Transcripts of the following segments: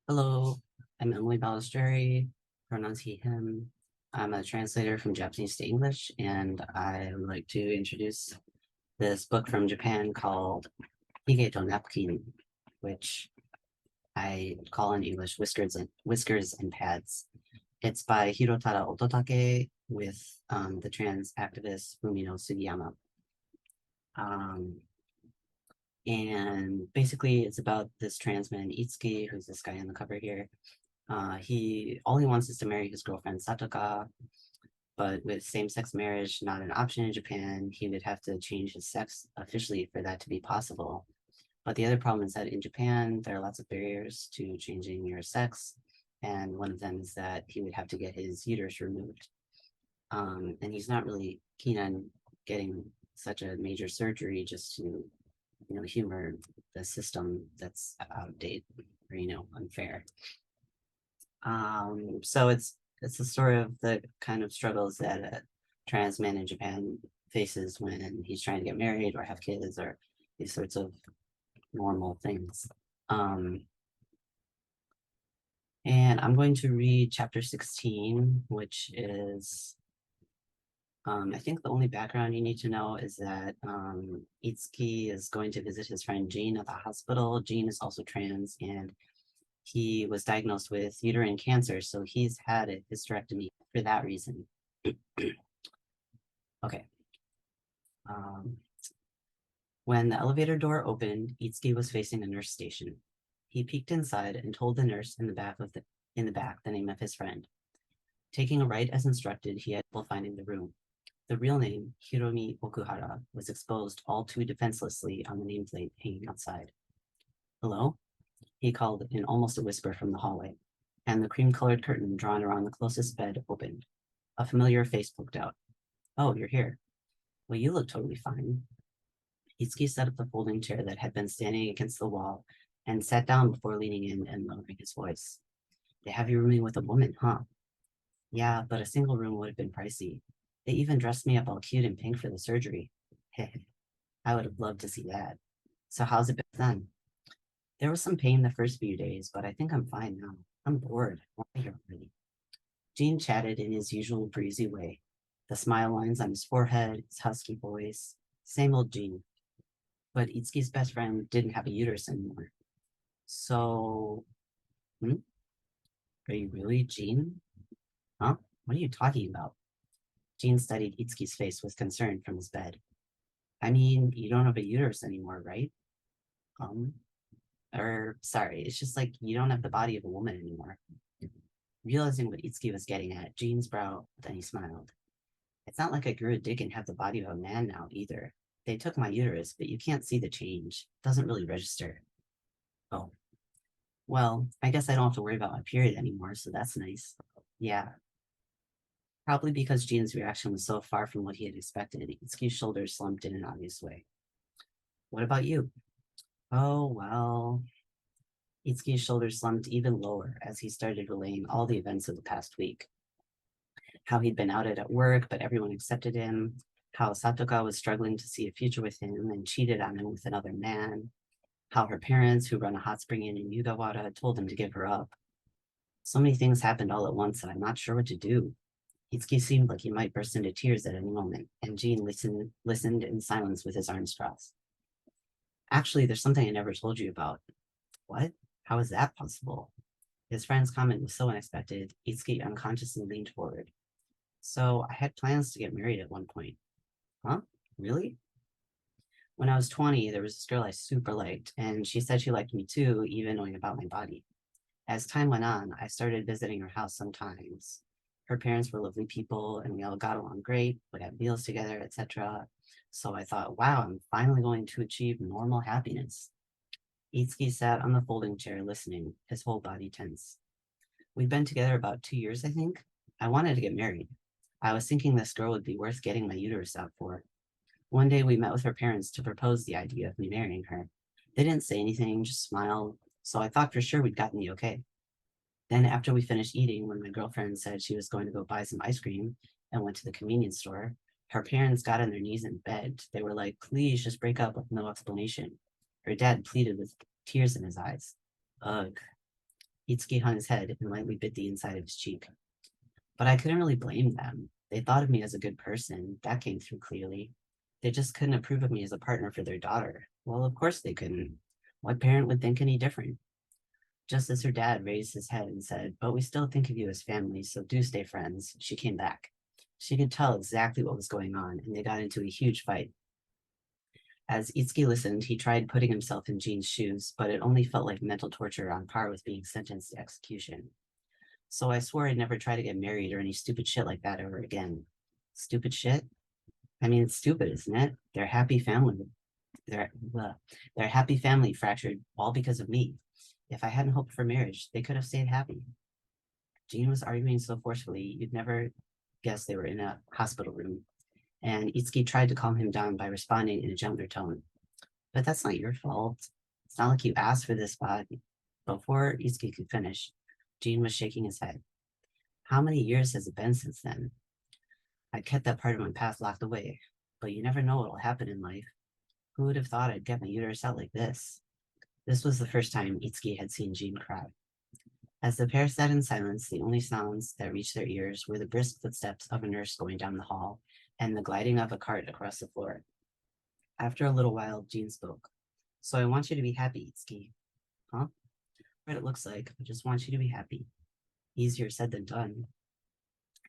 Hello, I'm Emily Balistrieri, pronouns he, him. I'm a translator from Japanese to English, and I would like to introduce this book from Japan called Hige to napukin, which I call in English Whiskers and Pads. It's by Hirotada Ototake with the trans activist Fumino Sugiyama. Um, and basically, it's about this trans man, Itsuki, who's this guy on the cover here. All he wants is to marry his girlfriend Satoka, but with same-sex marriage not an option in Japan, he would have to change his sex officially for that to be possible. But the other problem is that in Japan, there are lots of barriers to changing your sex, and one of them is that he would have to get his uterus removed. And he's not really keen on getting such a major surgery just to, humor the system that's out of date or, unfair. So it's the story of the kind of struggles that a trans man in Japan faces when he's trying to get married or have kids or these sorts of normal things. And I'm going to read chapter 16, which is, I think the only background you need to know is that Itsuki is going to visit his friend Jean at the hospital. Jean is also trans, and he was diagnosed with uterine cancer, so he's had a hysterectomy for that reason. Okay. When the elevator door opened, Itsuki was facing a nurse station. He peeked inside and told the nurse in the back the name of his friend. Taking a right as instructed, he had trouble finding the room. The real name, Hiromi Okuhara, was exposed all too defenselessly on the nameplate hanging outside. Hello? He called in almost a whisper from the hallway, and the cream-colored curtain drawn around the closest bed opened. A familiar face poked out. Oh, you're here. Well, you look totally fine. Itsuki set up the folding chair that had been standing against the wall and sat down before leaning in and lowering his voice. They have you rooming with a woman, huh? Yeah, but a single room would have been pricey. They even dressed me up all cute and pink for the surgery. I would have loved to see that. So how's it been then? There was some pain the first few days, but I think I'm fine now. I'm bored. I want to hear already. Gene chatted in his usual breezy way. The smile lines on his forehead, his husky voice. Same old Gene. But Itsuki's best friend didn't have a uterus anymore. So, are you really Gene? Huh? What are you talking about? Gene studied Itsuki's face with concern from his bed. I mean, you don't have a uterus anymore, right? Sorry, it's just like you don't have the body of a woman anymore. Realizing what Itsuki was getting at, Gene's brow, then he smiled. It's not like I grew a dick and have the body of a man now either. They took my uterus, but you can't see the change. It doesn't really register. Oh. Well, I guess I don't have to worry about my period anymore, so that's nice. Yeah. Probably because Gene's reaction was so far from what he had expected, Itsuki's shoulders slumped in an obvious way. What about you? Oh, well. Itsuki's shoulders slumped even lower as he started relaying all the events of the past week. How he'd been outed at work, but everyone accepted him. How Satoka was struggling to see a future with him and cheated on him with another man. How her parents, who run a hot spring inn in Yugawara, told him to give her up. So many things happened all at once that I'm not sure what to do. Itsuki seemed like he might burst into tears at any moment, and Jean listened in silence with his arms crossed. Actually, there's something I never told you about. What? How is that possible? His friend's comment was so unexpected, Itsuki unconsciously leaned forward. So I had plans to get married at one point. Huh? Really? When I was 20, there was this girl I super liked, and she said she liked me too, even knowing about my body. As time went on, I started visiting her house sometimes. Her parents were lovely people, and we all got along great, would have meals together, etc. So I thought, wow, I'm finally going to achieve normal happiness. Itsuki sat on the folding chair listening, his whole body tense. We'd been together about 2 years, I think. I wanted to get married. I was thinking this girl would be worth getting my uterus out for. One day we met with her parents to propose the idea of me marrying her. They didn't say anything, just smiled, so I thought for sure we'd gotten the okay. Then after we finished eating, when my girlfriend said she was going to go buy some ice cream and went to the convenience store, her parents got on their knees and begged. They were like, please just break up with no explanation. Her dad pleaded with tears in his eyes. Ugh. Itsuki hung his head and lightly bit the inside of his cheek. But I couldn't really blame them. They thought of me as a good person. That came through clearly. They just couldn't approve of me as a partner for their daughter. Well, of course they couldn't. What parent would think any different? Just as her dad raised his head and said, "But we still think of you as family, so do stay friends," she came back. She could tell exactly what was going on, and they got into a huge fight. As Itsuki listened, he tried putting himself in Jean's shoes, but it only felt like mental torture on par with being sentenced to execution. So I swore I'd never try to get married or any stupid shit like that ever again. Stupid shit? I mean, it's stupid, isn't it? Their happy family. Their happy family fractured all because of me. If I hadn't hoped for marriage, they could have stayed happy. Jean was arguing so forcefully, you'd never guess they were in a hospital room. And Itsuki tried to calm him down by responding in a gentler tone. But that's not your fault. It's not like you asked for this body. Before Itsuki could finish, Jean was shaking his head. How many years has it been since then? I kept that part of my past locked away, but you never know what will happen in life. Who would have thought I'd get my uterus out like this? This was the first time Itsuki had seen Jean cry. As the pair sat in silence, the only sounds that reached their ears were the brisk footsteps of a nurse going down the hall and the gliding of a cart across the floor. After a little while, Jean spoke. So I want you to be happy, Itsuki. Huh? What it looks like. I just want you to be happy. Easier said than done.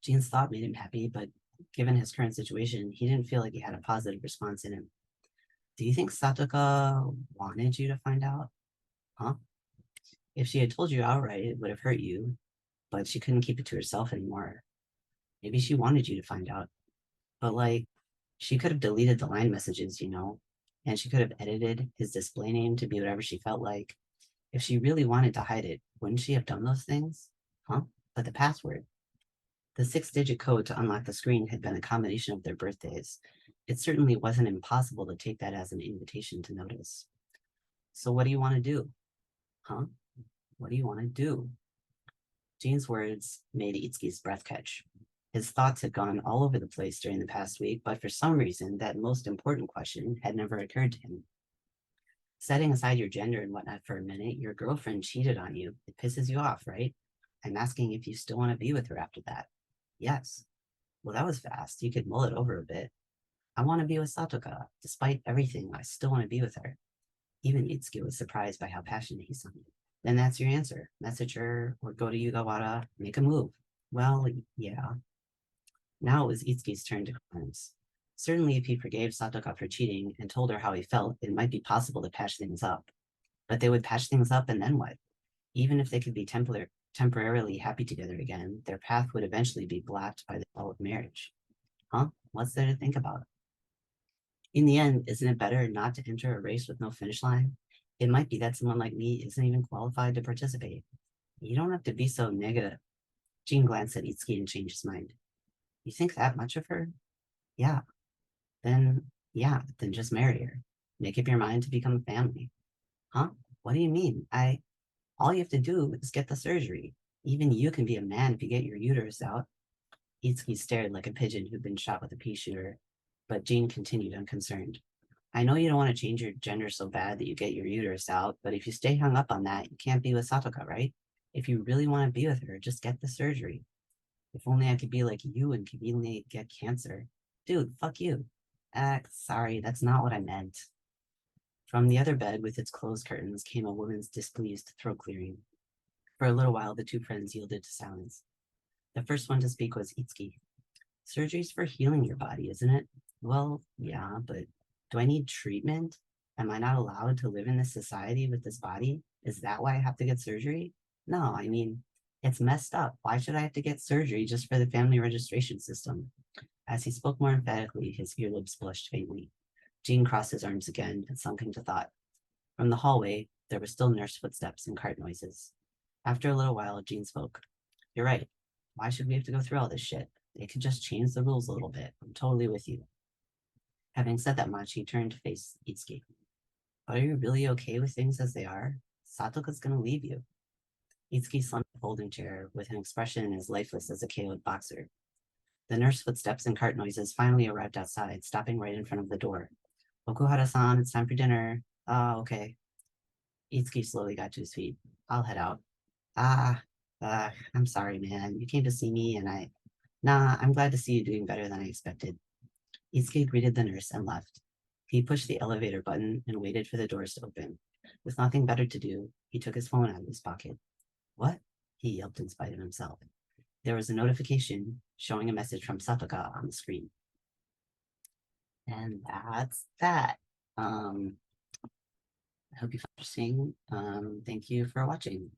Jean's thought made him happy, but given his current situation, he didn't feel like he had a positive response in him. Do you think Satoka wanted you to find out? Huh? If she had told you outright, it would have hurt you, but she couldn't keep it to herself anymore. Maybe she wanted you to find out. But like, she could have deleted the line messages, and she could have edited his display name to be whatever she felt like. If she really wanted to hide it, wouldn't she have done those things? Huh? But the password. The 6-digit code to unlock the screen had been a combination of their birthdays. It certainly wasn't impossible to take that as an invitation to notice. So what do you want to do? Huh? What do you want to do? Jean's words made Itsuki's breath catch. His thoughts had gone all over the place during the past week, but for some reason, that most important question had never occurred to him. Setting aside your gender and whatnot for a minute, your girlfriend cheated on you. It pisses you off, right? I'm asking if you still want to be with her after that. Yes. Well, that was fast. You could mull it over a bit. I want to be with Satoka. Despite everything, I still want to be with her. Even Itsuki was surprised by how passionate he sounded. Then that's your answer. Message her or go to Yugawara, make a move. Well, yeah. Now it was Itsuki's turn to cleanse. Certainly, if he forgave Satoka for cheating and told her how he felt, it might be possible to patch things up. But they would patch things up, and then what? Even if they could be temporarily happy together again, their path would eventually be blocked by the thought of marriage. Huh? What's there to think about? In the end, isn't it better not to enter a race with no finish line? It might be that someone like me isn't even qualified to participate. You don't have to be so negative. Jean glanced at Itsuki and changed his mind. You think that much of her? Yeah. Then just marry her. Make up your mind to become a family. Huh? What do you mean? All you have to do is get the surgery. Even you can be a man if you get your uterus out. Itsuki stared like a pigeon who'd been shot with a pea shooter, but Jean continued unconcerned. I know you don't want to change your gender so bad that you get your uterus out, but if you stay hung up on that, you can't be with Satoka, right? If you really want to be with her, just get the surgery. If only I could be like you and conveniently get cancer. Dude, fuck you. Sorry, that's not what I meant. From the other bed with its closed curtains came a woman's displeased throat clearing. For a little while, the two friends yielded to silence. The first one to speak was Itsuki. Surgery's for healing your body, isn't it? Well, yeah, but do I need treatment? Am I not allowed to live in this society with this body? Is that why I have to get surgery? No, I mean, it's messed up. Why should I have to get surgery just for the family registration system? As he spoke more emphatically, his earlobes blushed faintly. Jean crossed his arms again and sunk into thought. From the hallway, there were still nurse footsteps and cart noises. After a little while, Jean spoke. You're right. Why should we have to go through all this shit? They could just change the rules a little bit. I'm totally with you. Having said that much, he turned to face Itsuki. Are you really okay with things as they are? Satoka's gonna leave you. Itsuki slumped in a folding chair with an expression as lifeless as a KO'd boxer. The nurse footsteps and cart noises finally arrived outside, stopping right in front of the door. Okuhara-san, it's time for dinner. Okay. Itsuki slowly got to his feet. I'll head out. Ah, I'm sorry, man. You came to see me and Nah, I'm glad to see you doing better than I expected. Itsuki greeted the nurse and left. He pushed the elevator button and waited for the doors to open. With nothing better to do, he took his phone out of his pocket. What? He yelped in spite of himself. There was a notification showing a message from Satoka on the screen. And that's that. I hope you found it interesting. Thank you for watching.